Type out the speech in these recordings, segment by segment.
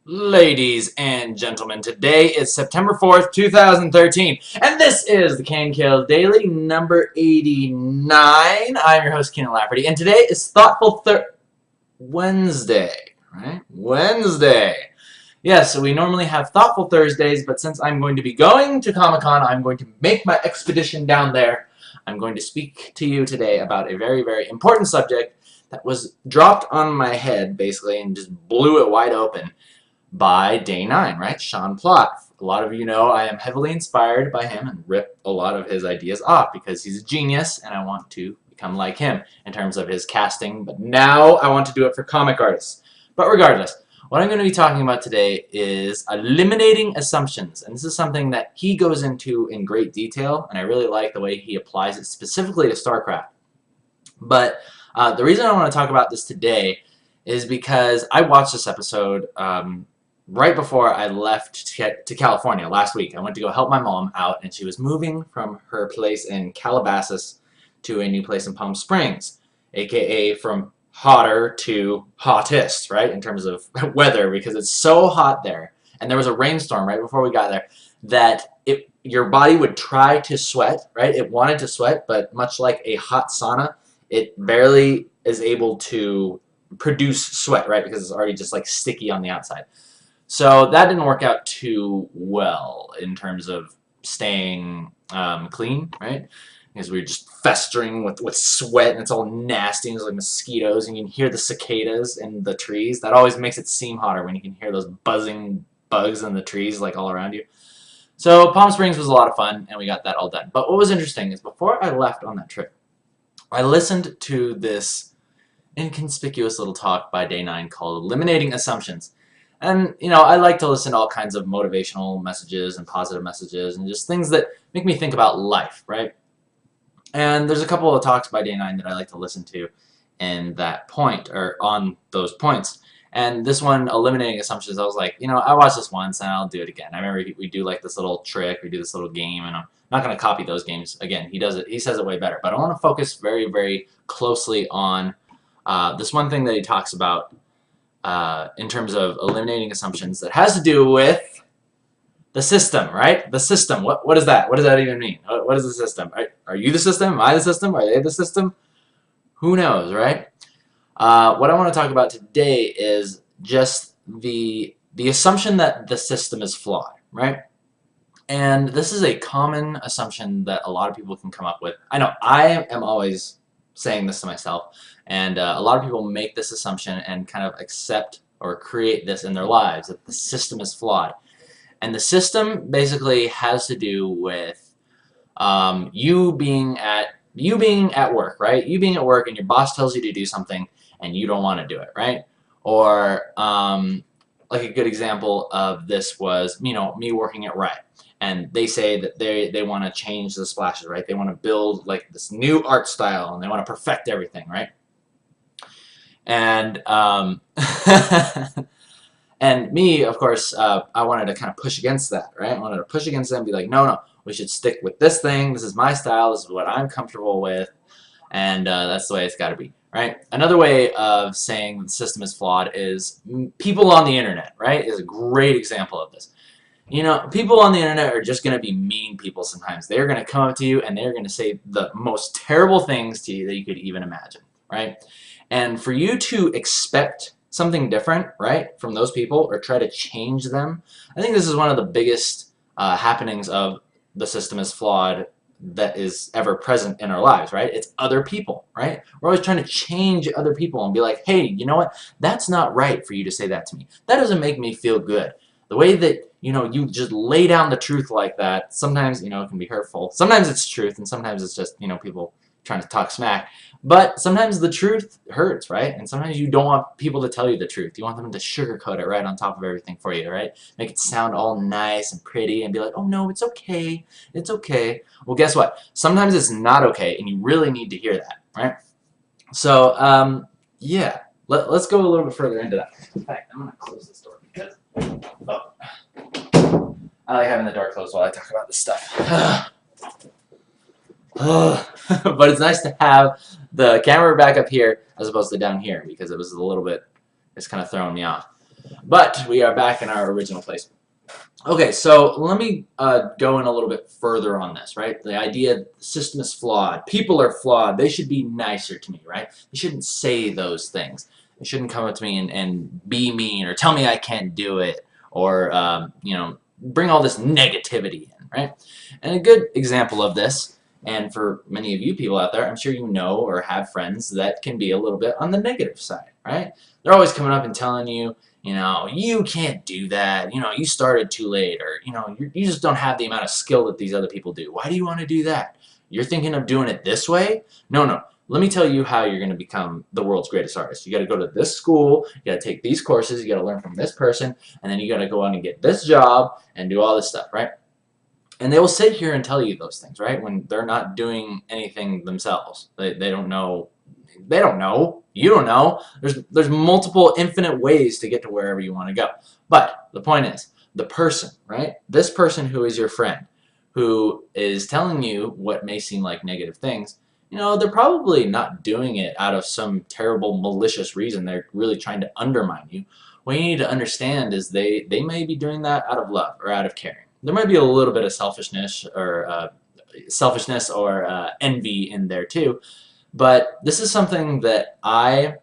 Ladies and gentlemen, today is September 4th, 2013, and this is the KNKL Daily number 89. I'm your host, Kienan Lafferty, and today is Thoughtful Wednesday, right? Wednesday. Yes, we normally have Thoughtful Thursdays, but since I'm going to be going to Comic-Con, I'm going to make my expedition down there. I'm going to speak to you today about a very, very important subject that was dropped on my head, basically, and just blew it wide open by Day 9, right? Sean Plott. A lot of you know I am heavily inspired by him and rip a lot of his ideas off because he's a genius and I want to become like him in terms of his casting, but now I want to do it for comic artists. But regardless, what I'm going to be talking about today is eliminating assumptions, and this is something that he goes into in great detail, and I really like the way he applies it specifically to StarCraft. But the reason I want to talk about this today is because I watched this episode right before I left to California last week. I went to go help my mom out, and she was moving from her place in Calabasas to a new place in Palm Springs, aka from hotter to hottest, right, in terms of weather, because it's so hot there. And there was a rainstorm right before we got there that your body would try to sweat, right? It wanted to sweat, but much like a hot sauna, it barely is able to produce sweat, right, because it's already just like sticky on the outside. So that didn't work out too well in terms of staying clean, right? Because we were just festering with sweat, and it's all nasty, and there's like mosquitoes, and you can hear the cicadas in the trees. That always makes it seem hotter when you can hear those buzzing bugs in the trees like all around you. So Palm Springs was a lot of fun, and we got that all done. But what was interesting is before I left on that trip, I listened to this inconspicuous little talk by Day 9 called Eliminating Assumptions. And, you know, I like to listen to all kinds of motivational messages and positive messages and just things that make me think about life, right? And there's a couple of talks by Day 9 that I like to listen to in that point, or on those points. And this one, Eliminating Assumptions, I was like, you know, I watched this once and I'll do it again. I remember we do like this little trick, we do this little game, and I'm not going to copy those games. Again, he says it way better. But I want to focus very, very closely on this one thing that he talks about in terms of eliminating assumptions that has to do with the system, right? The system. What is that? What does that even mean? What is the system? Are you the system? Am I the system? Are they the system? Who knows, right? What I want to talk about today is just the assumption that the system is flawed, right? And this is a common assumption that a lot of people can come up with. I know I am always saying this to myself, and a lot of people make this assumption and kind of accept or create this in their lives, that the system is flawed. And the system basically has to do with you being at work, right? You being at work and your boss tells you to do something and you don't want to do it, right? Or like a good example of this was, you know, me working at Riot. And they say that they want to change the splashes, right? They want to build like this new art style and they want to perfect everything, right? And and me, of course, I wanted to kind of push against that, right? I wanted to push against them and be like, no, no, we should stick with this thing. This is my style. This is what I'm comfortable with. And that's the way it's got to be, right? Another way of saying the system is flawed is people on the internet, right? Is a great example of this. You know, people on the internet are just going to be mean people sometimes. They're going to come up to you and they're going to say the most terrible things to you that you could even imagine, right? And for you to expect something different, right, from those people or try to change them, I think this is one of the biggest happenings of the system is flawed that is ever present in our lives, right? It's other people, right? We're always trying to change other people and be like, hey, you know what? That's not right for you to say that to me. That doesn't make me feel good. The way that, you know, you just lay down the truth like that, sometimes, you know, it can be hurtful. Sometimes it's truth, and sometimes it's just, you know, people trying to talk smack. But sometimes the truth hurts, right? And sometimes you don't want people to tell you the truth. You want them to sugarcoat it right on top of everything for you, right? Make it sound all nice and pretty and be like, oh no, it's okay. It's okay. Well, guess what? Sometimes it's not okay, and you really need to hear that, right? So, yeah. Let's go a little bit further into that. In fact, I'm going to close this door because I like having the door closed while I talk about this stuff. But it's nice to have the camera back up here as opposed to down here because it was a little bit, it's kind of throwing me off. But we are back in our original place. Okay, so let me go in a little bit further on this, right? The idea that the system is flawed. People are flawed. They should be nicer to me, right? They shouldn't say those things. They shouldn't come up to me and be mean or tell me I can't do it or, bring all this negativity in, right? And a good example of this, and for many of you people out there, I'm sure you know or have friends that can be a little bit on the negative side, right? They're always coming up and telling you, you can't do that, you started too late, or, you just don't have the amount of skill that these other people do. Why do you want to do that? You're thinking of doing it this way? No, no. Let me tell you how you're going to become the world's greatest artist. You got to go to this school, you got to take these courses, you got to learn from this person, and then you got to go on and get this job and do all this stuff, right? And they will sit here and tell you those things, right? When they're not doing anything themselves. They don't know. They don't know. You don't know. There's multiple infinite ways to get to wherever you want to go. But the point is, the person, right? This person who is your friend, who is telling you what may seem like negative things, they're probably not doing it out of some terrible malicious reason. They're really trying to undermine you. What you need to understand is they may be doing that out of love or out of caring. There might be a little bit of selfishness or envy in there too. But this is something that I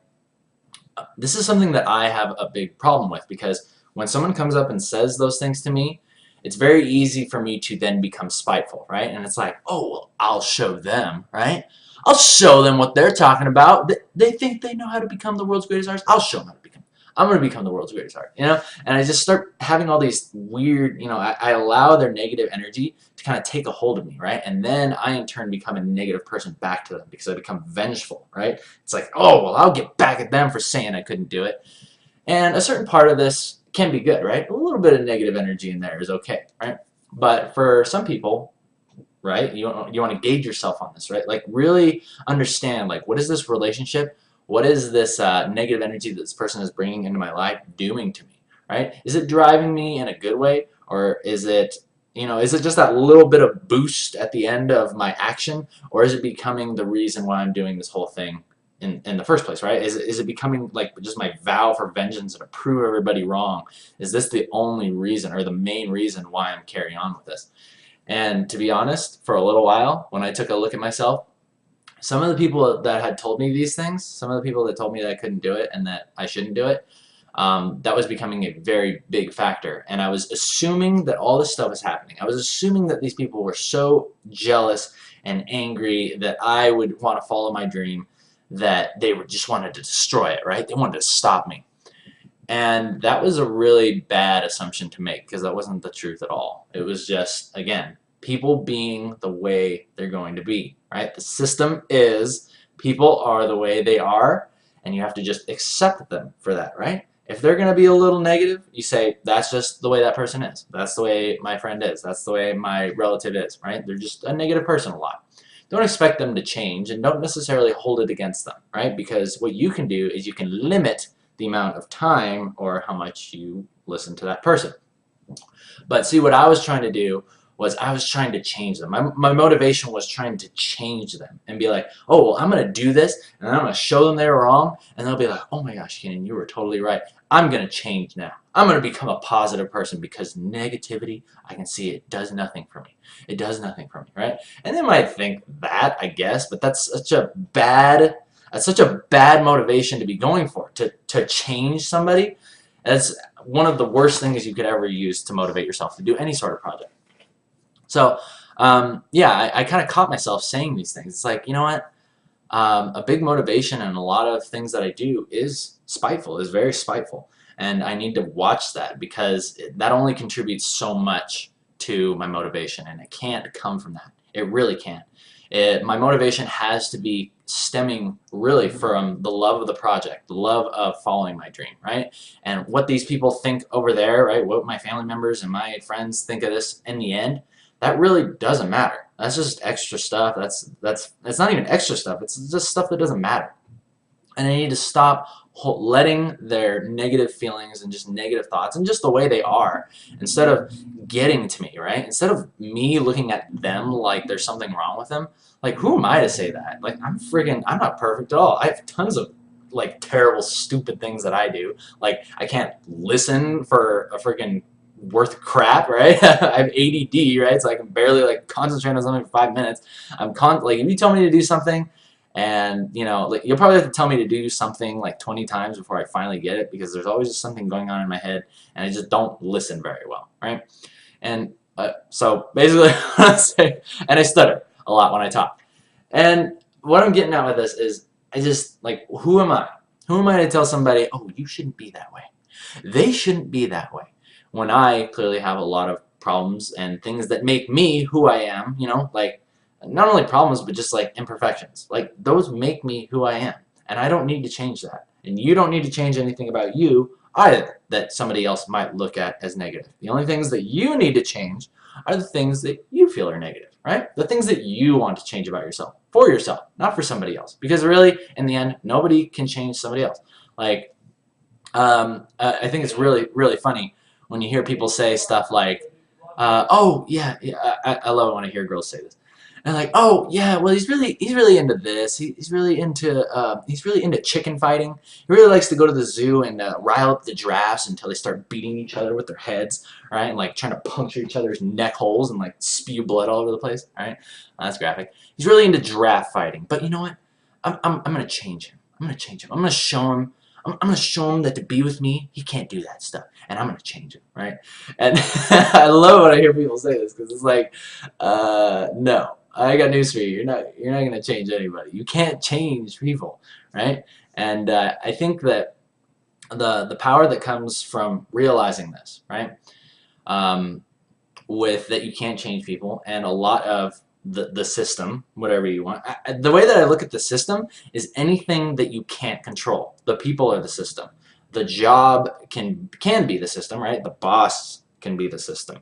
have a big problem with, because when someone comes up and says those things to me, it's very easy for me to then become spiteful, right? And it's like, oh, well, I'll show them, right? I'll show them what they're talking about. They think they know how to become the world's greatest artist. I'll show them how to become. I'm going to become the world's greatest artist, And I just start having all these weird, I allow their negative energy to kind of take a hold of me, right? And then I, in turn, become a negative person back to them because I become vengeful, right? It's like, oh, well, I'll get back at them for saying I couldn't do it. And a certain part of this can be good, right? A little bit of negative energy in there is okay, right? But for some people, right, you want to gauge yourself on this, right? Like, really understand, like, what is this relationship? What is this negative energy that this person is bringing into my life doing to me, right? Is it driving me in a good way, or is it, is it just that little bit of boost at the end of my action, or is it becoming the reason why I'm doing this whole thing in the first place, right? Is it becoming like just my vow for vengeance and to prove everybody wrong? Is this the only reason or the main reason why I'm carrying on with this? And to be honest, for a little while, when I took a look at myself, some of the people that had told me these things, some of the people that told me that I couldn't do it and that I shouldn't do it, that was becoming a very big factor. And I was assuming that all this stuff was happening. I was assuming that these people were so jealous and angry that I would want to follow my dream, that they just wanted to destroy it, right? They wanted to stop me. And that was a really bad assumption to make, because that wasn't the truth at all. It was just, again, people being the way they're going to be, right? The system is people are the way they are, and you have to just accept them for that, right? If they're going to be a little negative, you say, that's just the way that person is. That's the way my friend is. That's the way my relative is, right? They're just a negative person a lot. Don't expect them to change, and don't necessarily hold it against them, right? Because what you can do is you can limit the amount of time or how much you listen to that person. But see, what I was trying to do was I was trying to change them. My motivation was trying to change them and be like, oh, well, I'm going to do this, and I'm going to show them they're wrong, and they'll be like, oh my gosh, Kienan, you were totally right. I'm going to change now. I'm going to become a positive person, because negativity, I can see it does nothing for me. It does nothing for me, right? And they might think that, I guess, but that's such a bad motivation to be going for, to change somebody. That's one of the worst things you could ever use to motivate yourself to do any sort of project. So, yeah, I kind of caught myself saying these things. It's like, you know what? A big motivation in a lot of things that I do is spiteful, is very spiteful. And I need to watch that, because that only contributes so much to my motivation, and it can't come from that. It really can't. My motivation has to be stemming really from the love of the project, the love of following my dream, right? And what these people think over there, right? What my family members and my friends think of this in the end, that really doesn't matter. That's just extra stuff. It's not even extra stuff. It's just stuff that doesn't matter. And I need to stop letting their negative feelings and just negative thoughts and just the way they are, instead of getting to me, right? Instead of me looking at them like there's something wrong with them, like, who am I to say that? Like, I'm not perfect at all. I have tons of like terrible, stupid things that I do. Like I can't listen for a freaking worth of crap, right? I have ADD, right? So I can barely like concentrate on something for 5 minutes. Like if you tell me to do something, and you know, like you'll probably have to tell me to do something like 20 times before I finally get it, because there's always just something going on in my head, and I just don't listen very well, right? And so basically, I say, and I stutter a lot when I talk. And what I'm getting at with this is, I just like, who am I? Who am I to tell somebody, oh, you shouldn't be that way? They shouldn't be that way. When I clearly have a lot of problems and things that make me who I am, you know, like not only problems, but just like imperfections. Like those make me who I am. And I don't need to change that. And you don't need to change anything about you either that somebody else might look at as negative. The only things that you need to change are the things that you feel are negative, right? The things that you want to change about yourself, for yourself, not for somebody else. Because really, in the end, nobody can change somebody else. Like, I think it's really, really funny when you hear people say stuff like, oh, yeah, I love it when I hear girls say this. And like, oh yeah, well he's really into this. He's really into chicken fighting. He really likes to go to the zoo and rile up the giraffes until they start beating each other with their heads, right? And like trying to puncture each other's neck holes and like spew blood all over the place, right? That's graphic. He's really into giraffe fighting. But you know what? I'm gonna change him. I'm gonna change him. I'm gonna show him. I'm gonna show him that to be with me, he can't do that stuff, and I'm gonna change him, right? And I love when I hear people say this, because it's like, no. I got news for you. You're not gonna change anybody. You can't change people, right? And I think that the power that comes from realizing this, right? With that you can't change people, and a lot of the system, whatever you want. The way that I look at the system is anything that you can't control. The people are the system. The job can be the system, right? The boss can be the system.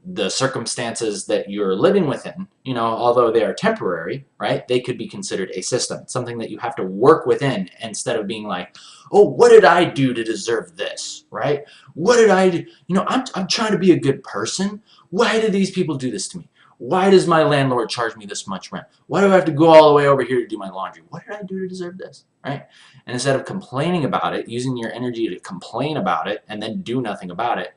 The circumstances that you're living within, you know, although they are temporary, right, they could be considered a system, something that you have to work within, instead of being like, oh, what did I do to deserve this, right? What did I do? You know, I'm trying to be a good person. Why do these people do this to me? Why does my landlord charge me this much rent? Why do I have to go all the way over here to do my laundry? What did I do to deserve this, right? And instead of complaining about it, using your energy to complain about it and then do nothing about it,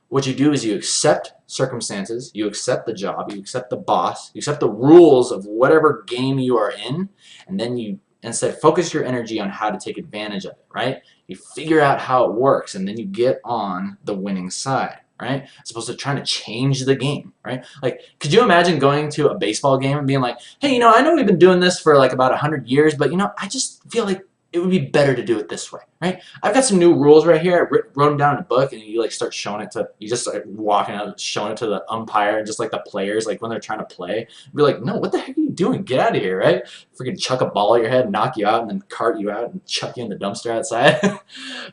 what you do is you accept circumstances, you accept the job, you accept the boss, you accept the rules of whatever game you are in, and then you instead focus your energy on how to take advantage of it, right? You figure out how it works, and then you get on the winning side, right? As opposed to trying to change the game, right? Like, could you imagine going to a baseball game and being like, hey, you know, I know we've been doing this for like about 100 years, but you know, I just feel like it would be better to do it this way, right? I've got some new rules right here. I wrote them down in a book, and you like start showing it to, you just start walking out, showing it to the umpire and just like the players, like when they're trying to play, be like, no, what the heck are you doing? Get out of here, right? Freaking chuck a ball at your head, knock you out, and then cart you out and chuck you in the dumpster outside.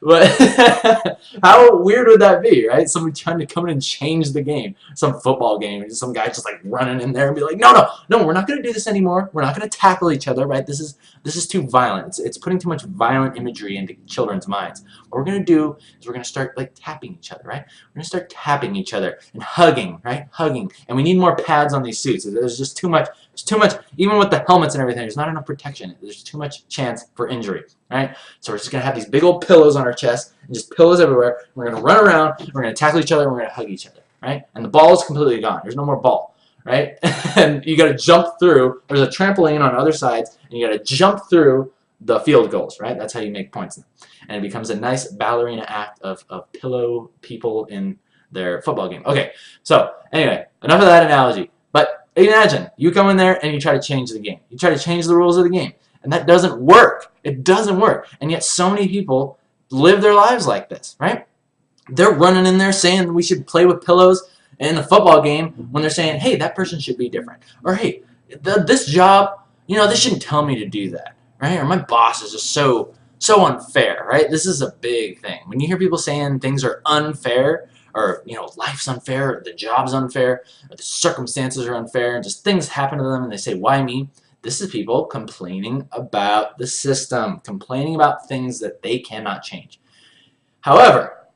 But how weird would that be, right? Somebody trying to come in and change the game, some football game, and some guy just like running in there and be like, no, we're not going to do this anymore. We're not going to tackle each other, right? This is too violent. It's putting too much violent imagery into children's minds. What we're going to do is we're going to start like tapping each other, right? We're going to start tapping each other and hugging, right? Hugging. And we need more pads on these suits. There's just too much. There's too much. Even with the helmets and everything, there's not enough protection. There's too much chance for injury, right? So we're just going to have these big old pillows on our chest and just pillows everywhere. We're going to run around. We're going to tackle each other. And we're going to hug each other, right? And the ball is completely gone. There's no more ball, right? And you got to jump through. There's a trampoline on other sides, and you got to jump through the field goals, right? That's how you make points. And it becomes a nice ballerina act of pillow people in their football game. Okay, so anyway, enough of that analogy. But imagine you come in there and you try to change the game. You try to change the rules of the game. And that doesn't work. It doesn't work. And yet so many people live their lives like this, right? They're running in there saying we should play with pillows in a football game when they're saying, hey, that person should be different. Or hey, this job, you know, they shouldn't tell me to do that. Right? Or my boss is just so unfair, right? This is a big thing. When you hear people saying things are unfair, or you know, life's unfair, or the job's unfair, or the circumstances are unfair, and just things happen to them and they say, why me? This is people complaining about the system, complaining about things that they cannot change. However,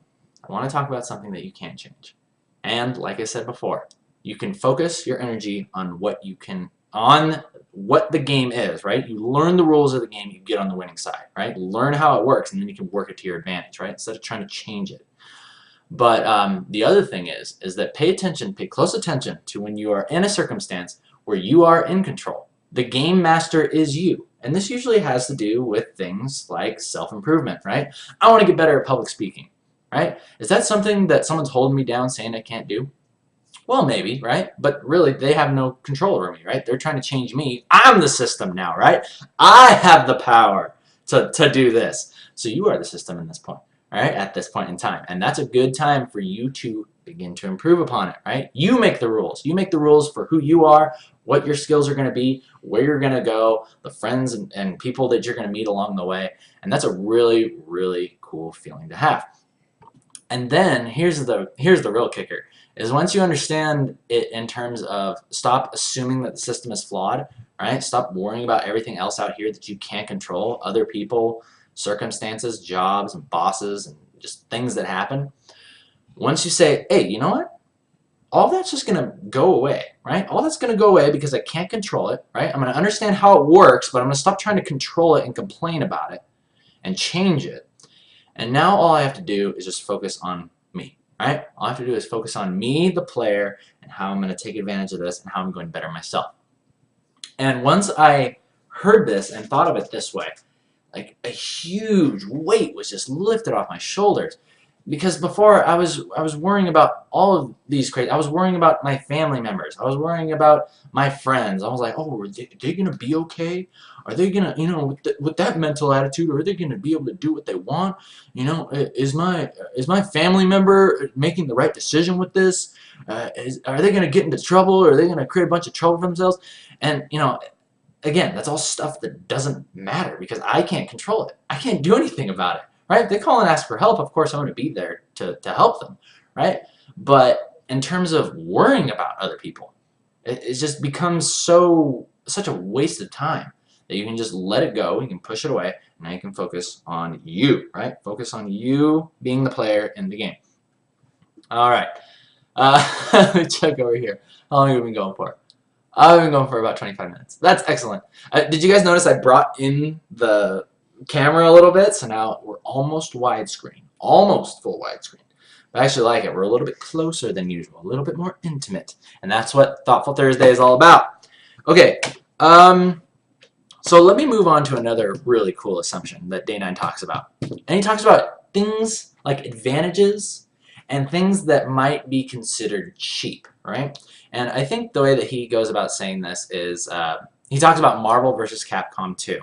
I want to talk about something that you can change. And like I said before, you can focus your energy on what you can on what the game is, right? You learn the rules of the game, you get on the winning side, right? Learn how it works, and then you can work it to your advantage, right? Instead of trying to change it. But the other thing is that pay close attention to when you are in a circumstance where you are in control. The game master is you. And this usually has to do with things like self-improvement, right? I want to get better at public speaking, right? Is that something that someone's holding me down saying I can't do? Well, maybe, right? But really, they have no control over me, right? They're trying to change me. I'm the system now, right? I have the power to do this. So you are the system in this point, right? At this point in time. And that's a good time for you to begin to improve upon it, right? You make the rules. You make the rules for who you are, what your skills are going to be, where you're going to go, the friends and people that you're going to meet along the way. And that's a really, really cool feeling to have. And then here's the real kicker, is once you understand it in terms of stop assuming that the system is flawed, right? Stop worrying about everything else out here that you can't control, other people, circumstances, jobs, and bosses, and just things that happen. Once you say, hey, you know what? All that's just going to go away, right? All that's going to go away because I can't control it, right? I'm going to understand how it works, but I'm going to stop trying to control it and complain about it and change it. And now all I have to do is just focus on me, right? All I have to do is focus on me, the player, and how I'm going to take advantage of this and how I'm going to better myself. And once I heard this and thought of it this way, like a huge weight was just lifted off my shoulders. Because before I was worrying about all of these crazy. I was worrying about my family members. I was worrying about my friends. I was like, oh, are they gonna be okay? Are they gonna, you know, with that mental attitude, are they gonna be able to do what they want? You know, is my family member making the right decision with this? Are they gonna get into trouble? Or are they gonna create a bunch of trouble for themselves? And you know, again, that's all stuff that doesn't matter because I can't control it. I can't do anything about it. Right? If they call and ask for help, of course I'm going to be there to help them, right? But in terms of worrying about other people, it just becomes such a waste of time that you can just let it go, you can push it away, and now you can focus on you, right? Focus on you being the player in the game. All right. Let me check over here. How long have we been going for? I've been going for about 25 minutes. That's excellent. Did you guys notice I brought in the camera a little bit, so now we're almost widescreen, almost full widescreen. I actually like it. We're a little bit closer than usual, a little bit more intimate, and that's what Thoughtful Thursday is all about. Okay, so let me move on to another really cool assumption that Day 9 talks about, and he talks about things like advantages and things that might be considered cheap, right? And I think the way that he goes about saying this is he talks about Marvel vs. Capcom 2.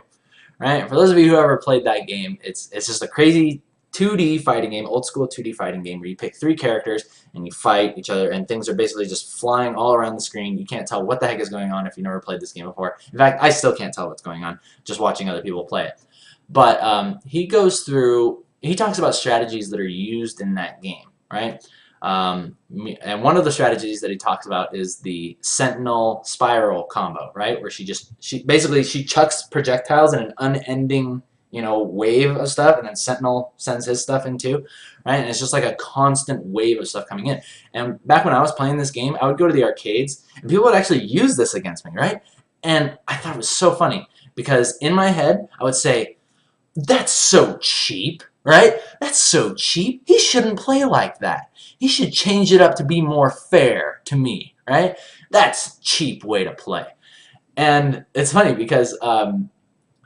Right? For those of you who ever played that game, it's just a crazy 2D fighting game, old school 2D fighting game where you pick 3 characters and you fight each other and things are basically just flying all around the screen. You can't tell what the heck is going on if you've never played this game before. In fact, I still can't tell what's going on just watching other people play it. But he talks about strategies that are used in that game, right? And one of the strategies that he talks about is the Sentinel Spiral combo, right? Where she basically chucks projectiles in an unending, you know, wave of stuff, and then Sentinel sends his stuff in too, right? And it's just like a constant wave of stuff coming in. And back when I was playing this game, I would go to the arcades, and people would actually use this against me, right? And I thought it was so funny because in my head, I would say, "That's so cheap." Right? That's so cheap. He shouldn't play like that. He should change it up to be more fair to me, right? That's a cheap way to play. And it's funny because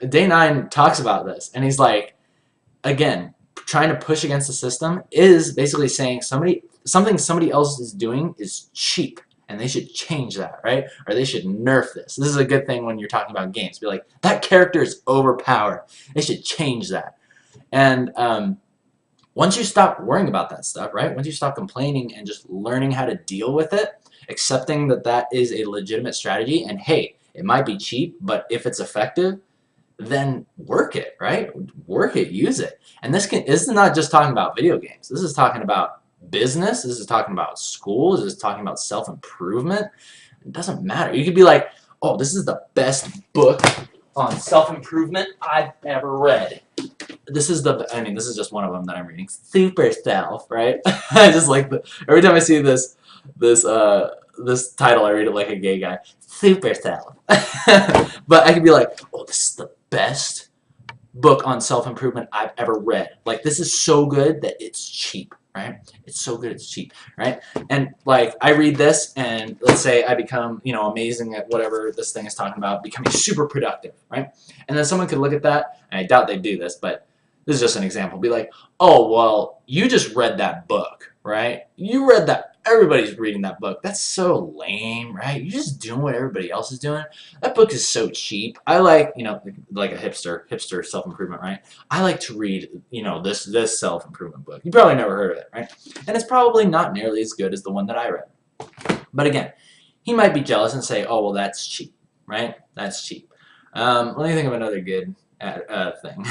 Day 9 talks about this, and he's like, again, trying to push against the system is basically saying something somebody else is doing is cheap, and they should change that, right? Or they should nerf this. This is a good thing when you're talking about games. Be like, that character is overpowered. They should change that. And once you stop worrying about that stuff, right? Once you stop complaining and just learning how to deal with it, accepting that that is a legitimate strategy, and hey, it might be cheap, but if it's effective, then work it, right? Work it, use it. And this is not just talking about video games. This is talking about business. This is talking about schools. This is talking about self-improvement. It doesn't matter. You could be like, oh, this is the best book on self-improvement I've ever read. This is just one of them that I'm reading. Super Self, right? I just like every time I see this this title, I read it like a gay guy. Super self. But I could be like, oh, this is the best book on self-improvement I've ever read. Like, this is so good that it's cheap, right? It's so good it's cheap, right? And like, I read this, and let's say I become, you know, amazing at whatever this thing is talking about, becoming super productive, right? And then someone could look at that, and I doubt they do this, but this is just an example, be like, oh, well, you just read that book, right? You read that. Everybody's reading that book. That's so lame, right? You're just doing what everybody else is doing. That book is so cheap. I like, you know, like a hipster self-improvement, right? I like to read, you know, this self-improvement book. You probably never heard of it, right? And it's probably not nearly as good as the one that I read. But again, he might be jealous and say, oh, well, that's cheap, right? That's cheap. Let me think of another good thing.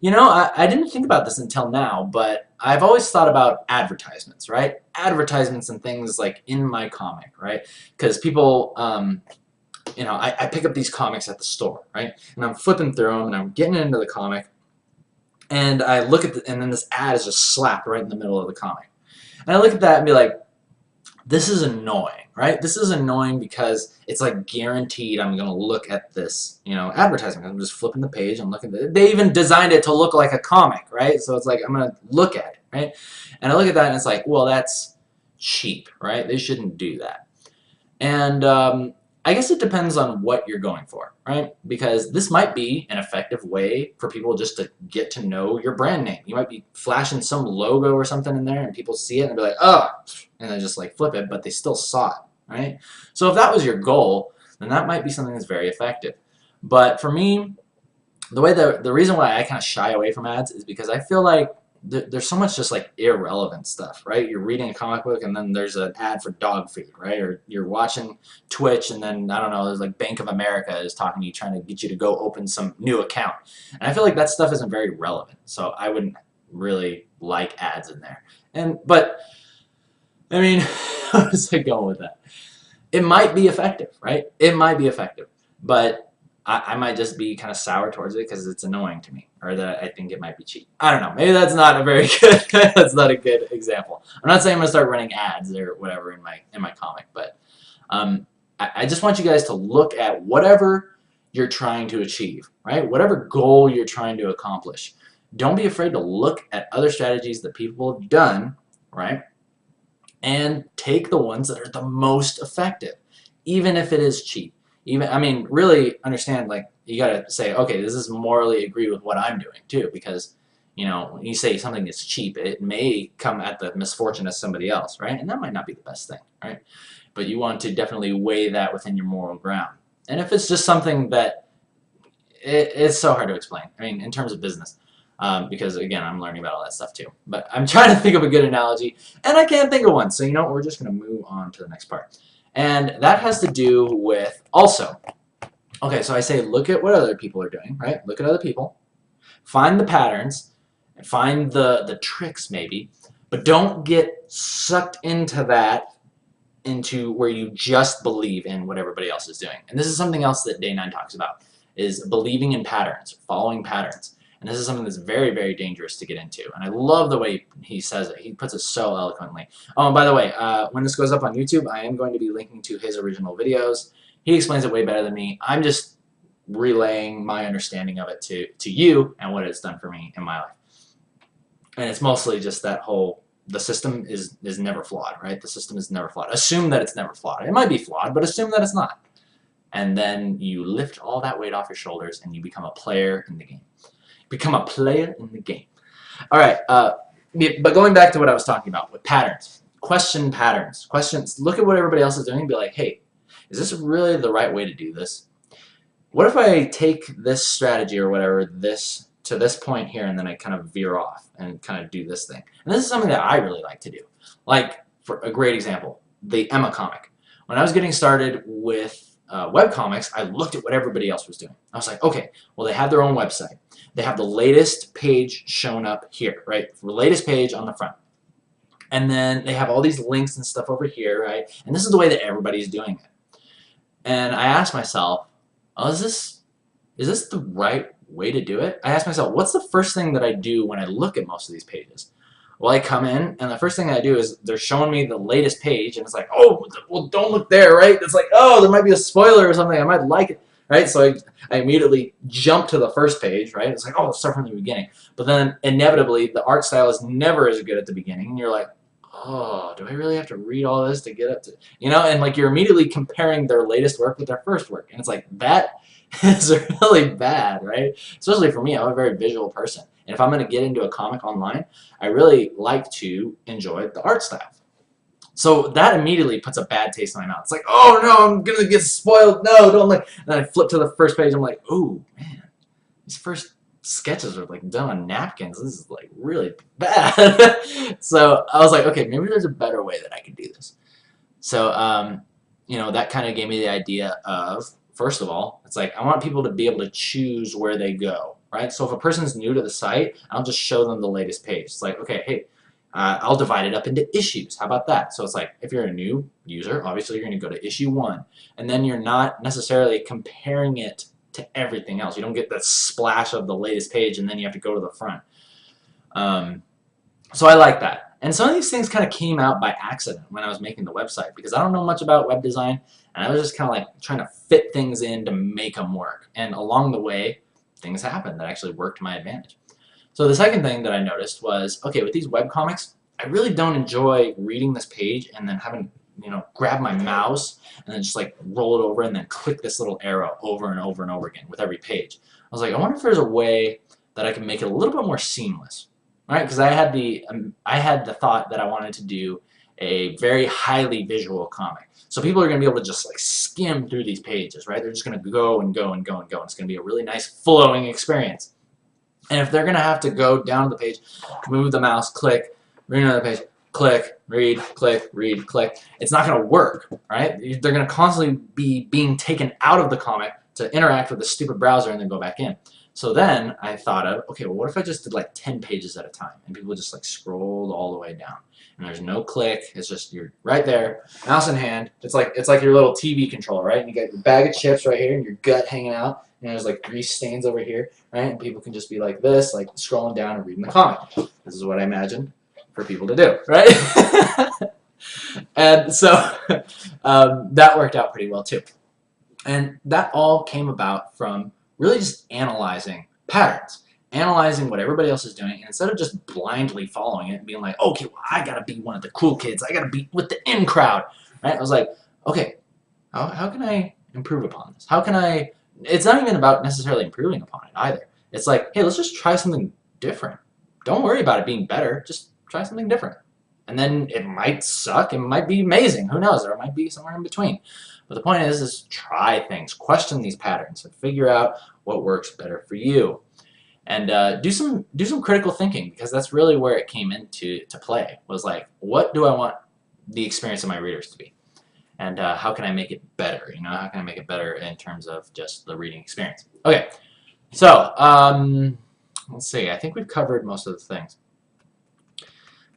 You know, I didn't think about this until now, but I've always thought about advertisements, right? Advertisements and things like in my comic, right? Because people, you know, I pick up these comics at the store, right? And I'm flipping through them, and I'm getting into the comic, and I look at and then this ad is just slapped right in the middle of the comic. And I look at that and be like, this is annoying, right? This is annoying because it's like guaranteed I'm going to look at this, you know, advertisement. I'm just flipping the page and looking at it. They even designed it to look like a comic, right? So it's like I'm going to look at it, right? And I look at that and it's like, well, that's cheap, right? They shouldn't do that. And I guess it depends on what you're going for, right? Because this might be an effective way for people just to get to know your brand name. You might be flashing some logo or something in there and people see it and be like, oh, and they just like flip it, but they still saw it, right? So if that was your goal, then that might be something that's very effective. But for me, the reason why I kind of shy away from ads is because I feel like there's so much just like irrelevant stuff, right? You're reading a comic book and then there's an ad for dog food, right? Or you're watching Twitch and then, I don't know, there's like Bank of America is talking to you, trying to get you to go open some new account. And I feel like that stuff isn't very relevant. So I wouldn't really like ads in there. But, I mean, how was I going with that? It might be effective, right? It might be effective. But I might just be kind of sour towards it because it's annoying to me, or that I think it might be cheap. I don't know. Maybe that's not a very good. That's not a good example. I'm not saying I'm gonna start running ads or whatever in my comic, but I just want you guys to look at whatever you're trying to achieve, right? Whatever goal you're trying to accomplish. Don't be afraid to look at other strategies that people have done, right? And take the ones that are the most effective, even if it is cheap. I mean, really understand, like, you gotta say, okay, does this morally agree with what I'm doing too? Because, you know, when you say something is cheap, it may come at the misfortune of somebody else, right? And that might not be the best thing, right? But you want to definitely weigh that within your moral ground. And if it's just something that it's so hard to explain, I mean, in terms of business, because again, I'm learning about all that stuff too. But I'm trying to think of a good analogy, and I can't think of one. So you know what? We're just gonna move on to the next part. And that has to do with also, okay, so I say look at what other people are doing, right? Look at other people, find the patterns, and find the tricks maybe, but don't get sucked into that, into where you just believe in what everybody else is doing. And this is something else that Day 9 talks about, is believing in patterns, following patterns. And this is something that's very, very dangerous to get into. And I love the way he says it. He puts it so eloquently. Oh, and by the way, when this goes up on YouTube, I am going to be linking to his original videos. He explains it way better than me. I'm just relaying my understanding of it to you and what it's done for me in my life. And it's mostly just that whole, the system is never flawed, right? The system is never flawed. Assume that it's never flawed. It might be flawed, but assume that it's not. And then you lift all that weight off your shoulders and you become a player in the game. Become a player in the game. All right, but going back to what I was talking about with patterns, question patterns, questions. Look at what everybody else is doing and be like, hey, is this really the right way to do this? What if I take this strategy or whatever, this to this point here, and then I kind of veer off and kind of do this thing? And this is something that I really like to do. Like, for a great example, the Emma comic. When I was getting started with webcomics, I looked at what everybody else was doing. I was like, okay, well, they have their own website. They have the latest page shown up here, right? The latest page on the front. And then they have all these links and stuff over here, right? And this is the way that everybody's doing it. And I asked myself, oh, is this the right way to do it? I asked myself, what's the first thing that I do when I look at most of these pages? Well, I come in, and the first thing I do is they're showing me the latest page, and it's like, oh, well, don't look there, right? It's like, oh, there might be a spoiler or something. I might like it, right? So I immediately jump to the first page, right? It's like, oh, let's start from the beginning. But then inevitably, the art style is never as good at the beginning, and you're like, oh, do I really have to read all this to get up to, and like you're immediately comparing their latest work with their first work, and it's like that is really bad, right? Especially for me, I'm a very visual person. And if I'm going to get into a comic online, I really like to enjoy the art style. So that immediately puts a bad taste in my mouth. It's like, oh no, I'm going to get spoiled. No, don't look. And then I flip to the first page. I'm like, oh man, these first sketches are like done on napkins. This is like really bad. So I was like, okay, maybe there's a better way that I could do this. So, that kind of gave me the idea of, first of all, it's like I want people to be able to choose where they go, right? So if a person's new to the site, I'll just show them the latest page. It's like, okay, hey, I'll divide it up into issues. How about that? So it's like if you're a new user, obviously you're going to go to issue 1, and then you're not necessarily comparing it to everything else. You don't get the splash of the latest page, and then you have to go to the front. So I like that. And some of these things kind of came out by accident when I was making the website, because I don't know much about web design, and I was just kind of like trying to fit things in to make them work. And along the way, things happened that actually worked to my advantage. So the second thing that I noticed was, okay, with these webcomics, I really don't enjoy reading this page and then having, grab my mouse and then just like roll it over and then click this little arrow over and over and over again with every page. I was like, I wonder if there's a way that I can make it a little bit more seamless. Right, because I had the thought that I wanted to do a very highly visual comic. So people are going to be able to just like skim through these pages, right? They're just going to go and go and go and go. It's going to be a really nice flowing experience. And if they're going to have to go down the page, move the mouse, click, read another page, click, read, click, it's not going to work, right? They're going to constantly be being taken out of the comic to interact with the stupid browser and then go back in. So then I thought of, okay, well, what if I just did like 10 pages at a time, and people just like scrolled all the way down, and there's no click. It's just you're right there, mouse in hand. It's like your little TV controller, right? And you got your bag of chips right here, and your gut hanging out, and there's like grease stains over here, right? And people can just be like this, like scrolling down and reading the comic. This is what I imagined for people to do, right? And so that worked out pretty well too. And that all came about from really just analyzing patterns, analyzing what everybody else is doing, and instead of just blindly following it and being like, okay, well, I gotta be one of the cool kids, I gotta be with the in crowd, right? I was like, okay, how can I improve upon this? How can I, it's not even about necessarily improving upon it either. It's like, hey, let's just try something different. Don't worry about it being better, just try something different. And then it might suck, it might be amazing, who knows, or it might be somewhere in between. But the point is try things, question these patterns, and figure out what works better for you. And do some critical thinking, because that's really where it came into play. Was like, what do I want the experience of my readers to be, and how can I make it better? How can I make it better in terms of just the reading experience? Okay, so let's see. I think we've covered most of the things.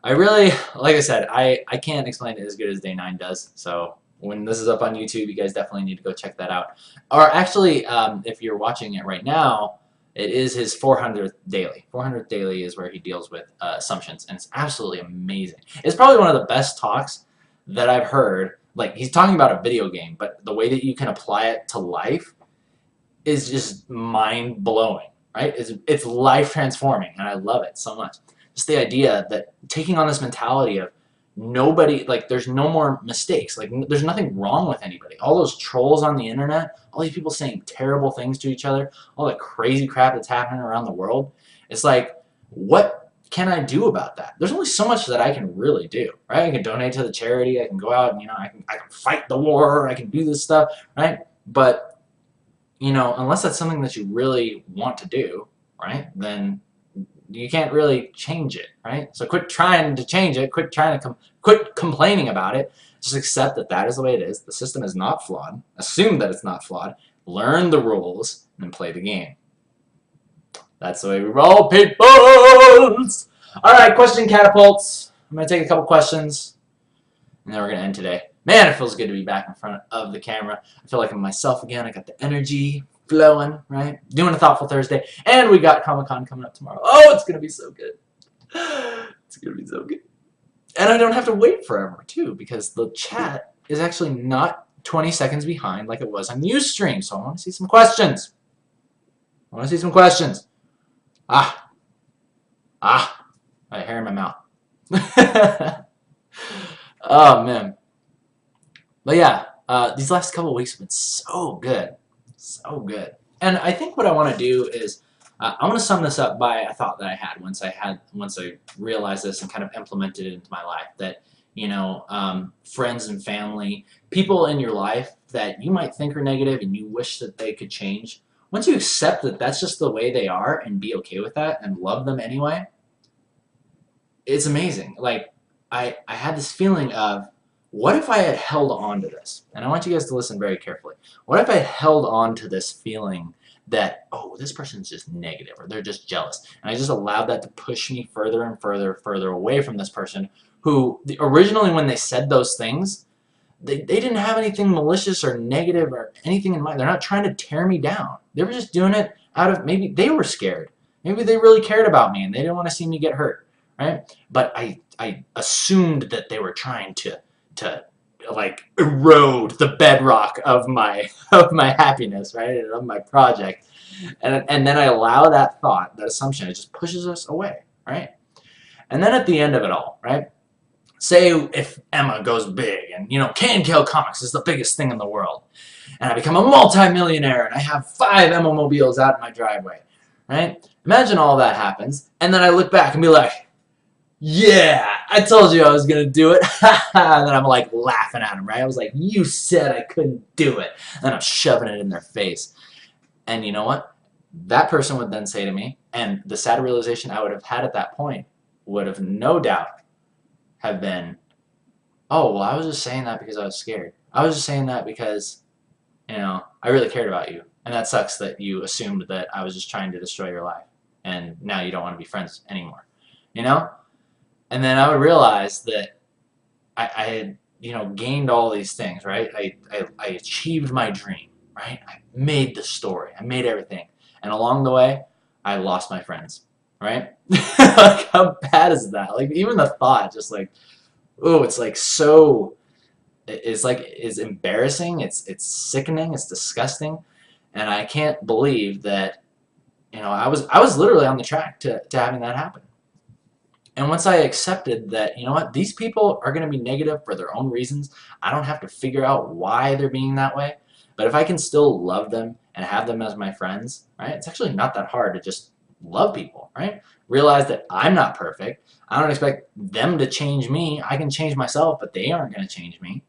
I really, like I said, I can't explain it as good as Day 9 does. So when this is up on YouTube, you guys definitely need to go check that out. Or actually, if you're watching it right now, it is his 400th daily. 400th daily is where he deals with assumptions, and it's absolutely amazing. It's probably one of the best talks that I've heard. Like, he's talking about a video game, but the way that you can apply it to life is just mind-blowing, right? It's life-transforming, and I love it so much. Just the idea that taking on this mentality of nobody, like, there's no more mistakes. Like, there's nothing wrong with anybody. All those trolls on the internet, all these people saying terrible things to each other, all the crazy crap that's happening around the world, it's like, what can I do about that? There's only so much that I can really do, right? I can donate to the charity, I can go out and, I can fight the war, I can do this stuff, right? But, unless that's something that you really want to do, right, then you can't really change it, right? So quit trying to change it. Quit complaining about it. Just accept that that is the way it is. The system is not flawed. Assume that it's not flawed. Learn the rules and play the game. That's the way we roll, people. All right, question catapults. I'm gonna take a couple questions, and then we're gonna end today. Man, it feels good to be back in front of the camera. I feel like I'm myself again. I got the energy flowing, right? Doing a Thoughtful Thursday. And we got Comic-Con coming up tomorrow. Oh, it's going to be so good. It's gonna be so good. And I don't have to wait forever, too, because the chat is actually not 20 seconds behind like it was on Ustream. So I want to see some questions. I want to see some questions. I have hair in my mouth. Oh, man. But yeah, these last couple of weeks have been so good. So good. And I think what I want to do is I want to sum this up by a thought that I had once I realized this and kind of implemented it into my life. That, you know, friends and family, people in your life that you might think are negative and you wish that they could change. Once you accept that that's just the way they are and be okay with that and love them anyway, it's amazing. Like, I had this feeling of, what if I had held on to this? And I want you guys to listen very carefully. What if I had held on to this feeling that, oh, this person's just negative or they're just jealous, and I just allowed that to push me further and further away from this person who, originally when they said those things, they didn't have anything malicious or negative or anything in mind. They're not trying to tear me down. They were just doing it out of, maybe they were scared. Maybe they really cared about me and they didn't want to see me get hurt, right? But I assumed that they were trying to like erode the bedrock of my happiness, right, and of my project, and then I allow that thought, that assumption, it just pushes us away, right? And then at the end of it all, right, say if Emma goes big and, you know, KNKL Comics is the biggest thing in the world, and I become a multi-millionaire and I have 5 Emma mobiles out in my driveway, right? Imagine all that happens, and then I look back and be like, yeah, I told you I was going to do it. And then I'm like laughing at him, right? I was like, you said I couldn't do it. And then I'm shoving it in their face. And you know what? That person would then say to me, and the sad realization I would have had at that point would have no doubt have been, oh, well, I was just saying that because I was scared. I was just saying that because, you know, I really cared about you. And that sucks that you assumed that I was just trying to destroy your life. And now you don't want to be friends anymore. You know? And then I would realize that I had, you know, gained all these things, right? I achieved my dream, right? I made the story. I made everything. And along the way, I lost my friends, right? Like, how bad is that? Like, even the thought, just like, oh, it's like so, it's embarrassing. It's sickening. It's disgusting. And I can't believe that, you know, I was literally on the track to having that happen. And once I accepted that, you know what, these people are going to be negative for their own reasons, I don't have to figure out why they're being that way. But if I can still love them and have them as my friends, right, it's actually not that hard to just love people, right? Realize that I'm not perfect. I don't expect them to change me. I can change myself, but they aren't going to change me,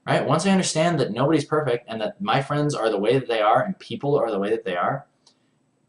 right? Once I understand that nobody's perfect and that my friends are the way that they are and people are the way that they are,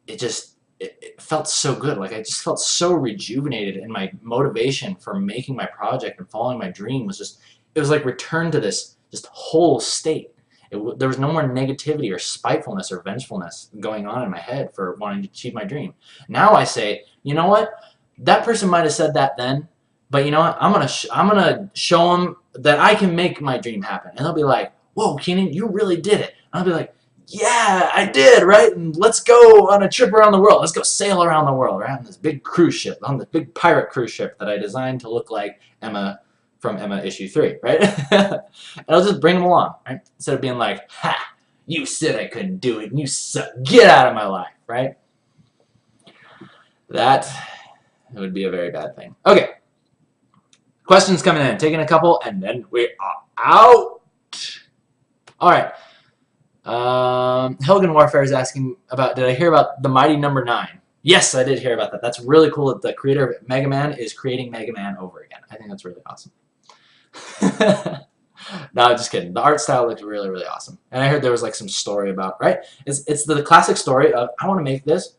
it felt so good. Like, I just felt so rejuvenated, and my motivation for making my project and following my dream was just, it was like returned to this just whole state. There was no more negativity or spitefulness or vengefulness going on in my head for wanting to achieve my dream. Now I say, you know what? That person might have said that then, but you know what? I'm gonna show them that I can make my dream happen. And they'll be like, whoa, Keenan, you really did it. And I'll be like, yeah, I did, right? And let's go on a trip around the world. Let's go sail around the world, right? On this big cruise ship, on this big pirate cruise ship that I designed to look like Emma from Emma issue 3, right? And I'll just bring them along, right? Instead of being like, ha, you said I couldn't do it, and you suck. Get out of my life, right? That would be a very bad thing. Okay. Questions coming in. Taking a couple, and then we are out. All right. Helgen Warfare is asking about, did I hear about the Mighty Number 9? Yes, I did hear about that. That's really cool that the creator of Mega Man is creating Mega Man over again. I think that's really awesome. No, I'm just kidding. The art style looks really, really awesome. And I heard there was like some story about, right? It's the classic story of, I want to make this.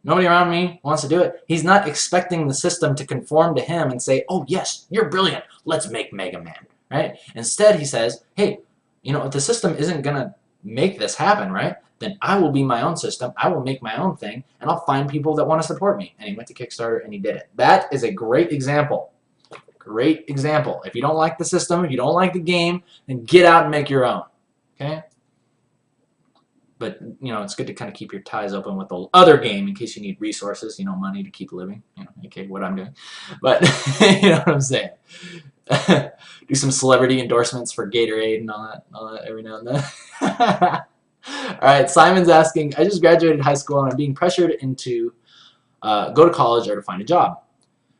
Nobody around me wants to do it. He's not expecting the system to conform to him and say, oh, yes, you're brilliant. Let's make Mega Man, right? Instead, he says, hey, you know, if the system isn't going to make this happen, right, then I will be my own system. I will make my own thing, and I'll find people that want to support me. And he went to Kickstarter, and he did it. That is a great example. Great example. If you don't like the system, if you don't like the game, then get out and make your own. Okay? But, you know, it's good to kind of keep your ties open with the other game in case you need resources, you know, money to keep living, you know, okay, what I'm doing. But, you know what I'm saying. Do some celebrity endorsements for Gatorade and all that every now and then. Alright, Simon's asking, I just graduated high school and I'm being pressured into go to college or to find a job.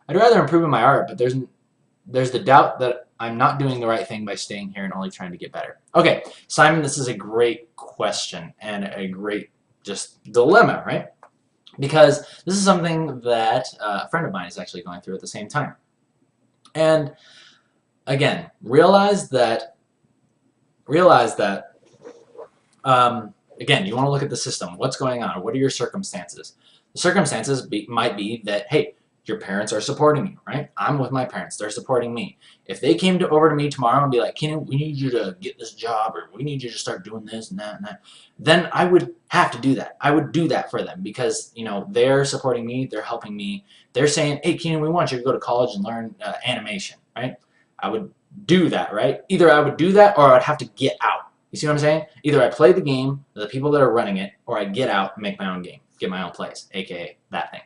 I'd rather improve in my art, but there's the doubt that I'm not doing the right thing by staying here and only trying to get better. Okay, Simon, this is a great question and a great just dilemma, right? Because this is something that a friend of mine is actually going through at the same time. And again, realize that again, you want to look at the system. What's going on? What are your circumstances? The circumstances might be that, hey, your parents are supporting you, right? I'm with my parents. They're supporting me. If they came over to me tomorrow and be like, Kienan, we need you to get this job, or we need you to start doing this and that, then I would have to do that. I would do that for them because, you know, they're supporting me. They're helping me. They're saying, hey, Kienan, we want you to go to college and learn animation, right? I would do that, right? Either I would do that or I'd have to get out. You see what I'm saying? Either I play the game, the people that are running it, or I get out and make my own game, get my own place, aka that thing.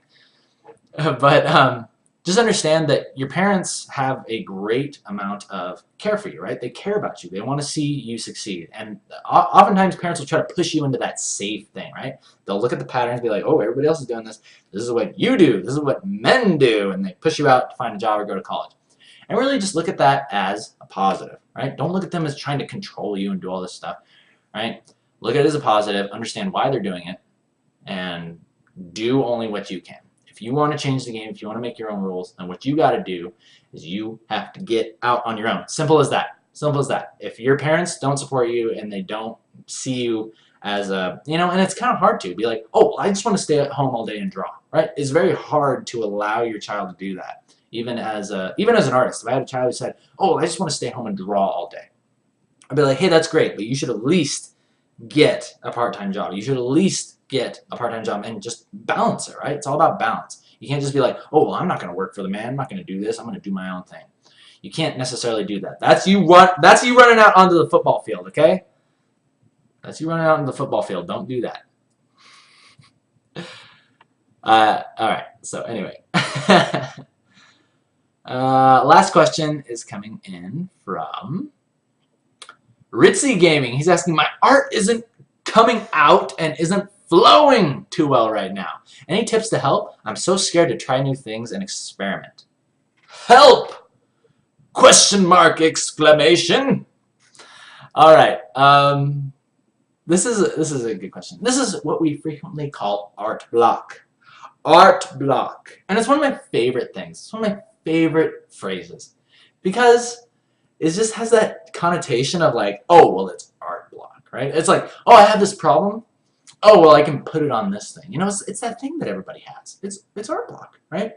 But just understand that your parents have a great amount of care for you, right? They care about you. They want to see you succeed. And oftentimes parents will try to push you into that safe thing, right? They'll look at the patterns and be like, oh, everybody else is doing this. This is what you do. This is what men do. And they push you out to find a job or go to college. And really just look at that as a positive, right? Don't look at them as trying to control you and do all this stuff, right? Look at it as a positive, understand why they're doing it, and do only what you can. If you want to change the game, if you want to make your own rules, then what you got to do is you have to get out on your own. Simple as that. Simple as that. If your parents don't support you and they don't see you as a, you know, and it's kind of hard to be like, oh, I just want to stay at home all day and draw, right? It's very hard to allow your child to do that. Even as an artist, if I had a child who said, oh, I just want to stay home and draw all day, I'd be like, hey, that's great, but you should at least get a part-time job. You should at least get a part-time job and just balance it, right? It's all about balance. You can't just be like, oh, well, I'm not going to work for the man. I'm not going to do this. I'm going to do my own thing. You can't necessarily do that. That's you running out onto the football field, okay? That's you running out onto the football field. Don't do that. All right, so anyway. Last question is coming in from Ritzy Gaming. He's asking, my art isn't coming out and isn't flowing too well right now. Any tips to help? I'm so scared to try new things and experiment. Help! Question mark, exclamation. All right. This is a good question. This is what we frequently call art block. Art block. And it's one of my favorite things. It's one of my favorite phrases because it just has that connotation of like, oh, well, it's art block, right? It's like, oh, I have this problem. Oh, well, I can put it on this thing. You know, it's that thing that everybody has. It's art block, right?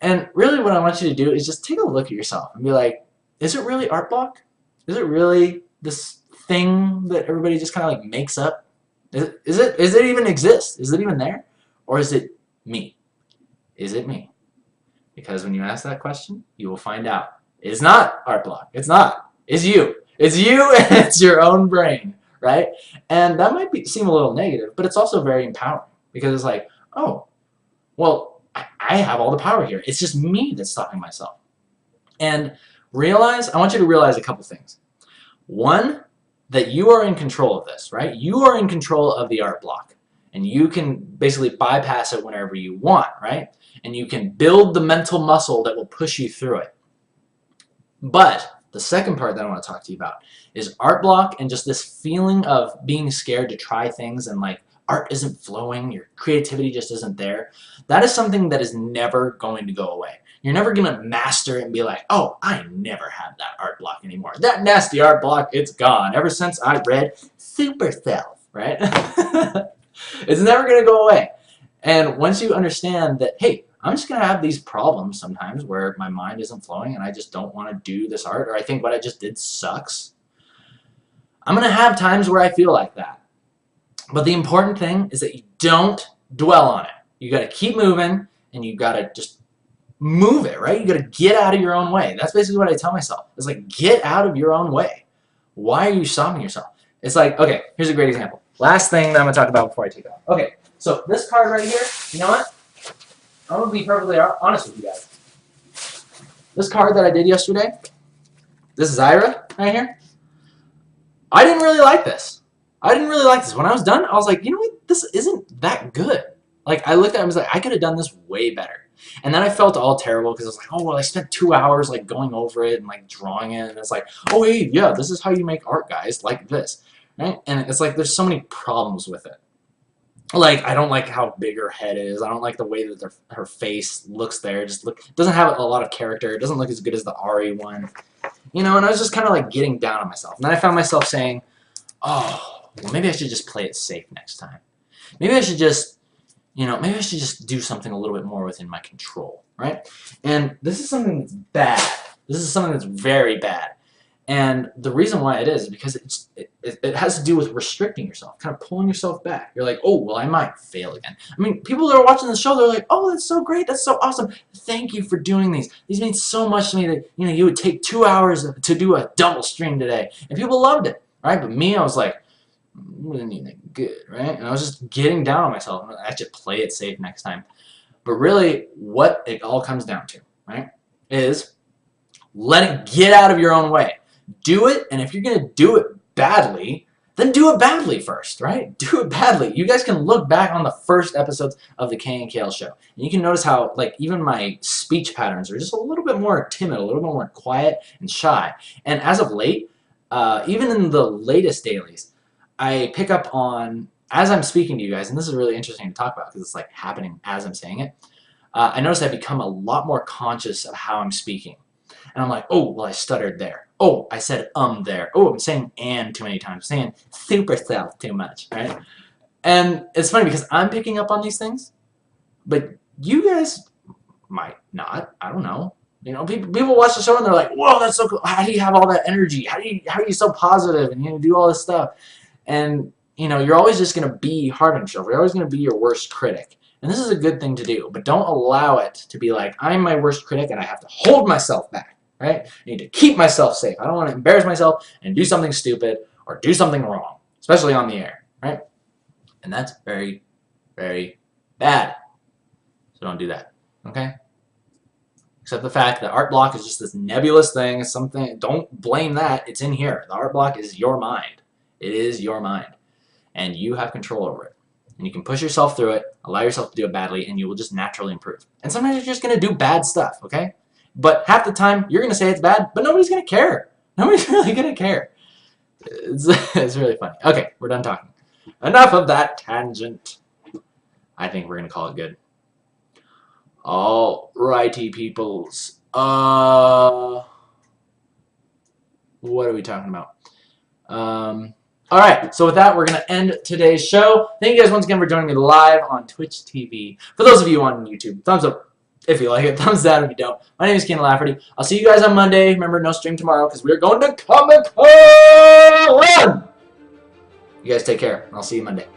And really what I want you to do is just take a look at yourself and be like, is it really art block? Is it really this thing that everybody just kind of like makes up? Is it even exist? Is it even there? Or is it me? Is it me? Because when you ask that question, you will find out. It's not art block. It's not. It's you. It's you and it's your own brain, right? And that might seem a little negative, but it's also very empowering because it's like, oh, well, I have all the power here. It's just me that's stopping myself. And I want you to realize a couple things. One, that you are in control of this, right? You are in control of the art block. And you can basically bypass it whenever you want, right? And you can build the mental muscle that will push you through it. But the second part that I want to talk to you about is art block and just this feeling of being scared to try things and like art isn't flowing, your creativity just isn't there. That is something that is never going to go away. You're never going to master it and be like, oh, I never have that art block anymore. That nasty art block, it's gone. Ever since I read Super Self, right? It's never going to go away. And once you understand that, hey, I'm just going to have these problems sometimes where my mind isn't flowing and I just don't want to do this art, or I think what I just did sucks. I'm going to have times where I feel like that. But the important thing is that you don't dwell on it. You got to keep moving and you got to just move it, right? You got to get out of your own way. That's basically what I tell myself. It's like, get out of your own way. Why are you stopping yourself? It's like, okay, here's a great example. Last thing that I'm going to talk about before I take off. Okay, so this card right here, you know what? I'm going to be perfectly honest with you guys. This card that I did yesterday, this Zyra right here, I didn't really like this. When I was done, I was like, you know what? This isn't that good. Like, I looked at it and was like, I could have done this way better. And then I felt all terrible because I was like, oh, well, I spent 2 hours, like, going over it and, like, drawing it. And it's like, oh, hey, yeah, this is how you make art, guys, like this. Right? And it's like there's so many problems with it. Like, I don't like how big her head is. I don't like the way that her face looks there. It doesn't have a lot of character. It doesn't look as good as the Ari one. You know, and I was just kind of, like, getting down on myself. And then I found myself saying, oh, well, maybe I should just play it safe next time. Maybe I should just, you know, maybe I should just do something a little bit more within my control, right? And this is something that's bad. This is something that's very bad. And the reason why it is because it has to do with restricting yourself, kind of pulling yourself back. You're like, oh, well, I might fail again. I mean, people that are watching the show, they're like, oh, that's so great. That's so awesome. Thank you for doing these. These mean so much to me that, you know, you would take 2 hours to do a double stream today. And people loved it, right? But me, I was like, wasn't even good, right? And I was just getting down on myself. I should play it safe next time. But really, what it all comes down to, right, is let it get out of your own way. Do it, and if you're going to do it badly, then do it badly first, right? Do it badly. You guys can look back on the first episodes of the KNKL show, and you can notice how, like, even my speech patterns are just a little bit more timid, a little bit more quiet and shy. And as of late, even in the latest dailies, I pick up on, as I'm speaking to you guys, and this is really interesting to talk about because it's like happening as I'm saying it, I notice I've become a lot more conscious of how I'm speaking. And I'm like, oh, well, I stuttered there. Oh, I said there. Oh, I'm saying and too many times. I'm saying super self too much, right? And it's funny because I'm picking up on these things, but you guys might not. I don't know. You know, people watch the show and they're like, whoa, that's so cool. How do you have all that energy? How are you so positive and you do all this stuff? And, you know, you're always just going to be hard on yourself. You're always going to be your worst critic. And this is a good thing to do, but don't allow it to be like, I'm my worst critic and I have to hold myself back. Right? I need to keep myself safe. I don't want to embarrass myself and do something stupid or do something wrong, especially on the air, right? And that's very, very bad. So don't do that, okay? Except the fact that art block is just this nebulous thing. It's something. Don't blame that. It's in here. The art block is your mind. It is your mind, and you have control over it. And you can push yourself through it, allow yourself to do it badly, and you will just naturally improve. And sometimes you're just going to do bad stuff, okay? But half the time, you're going to say it's bad, but nobody's going to care. Nobody's really going to care. It's really funny. Okay, we're done talking. Enough of that tangent. I think we're going to call it good. Alrighty, peoples. What are we talking about? Alright, so with that, we're going to end today's show. Thank you guys once again for joining me live on Twitch TV. For those of you on YouTube, thumbs up if you like it, thumbs down if you don't. My name is Kienan Lafferty. I'll see you guys on Monday. Remember, no stream tomorrow because we're going to Comic-Con! You guys take care. I'll see you Monday.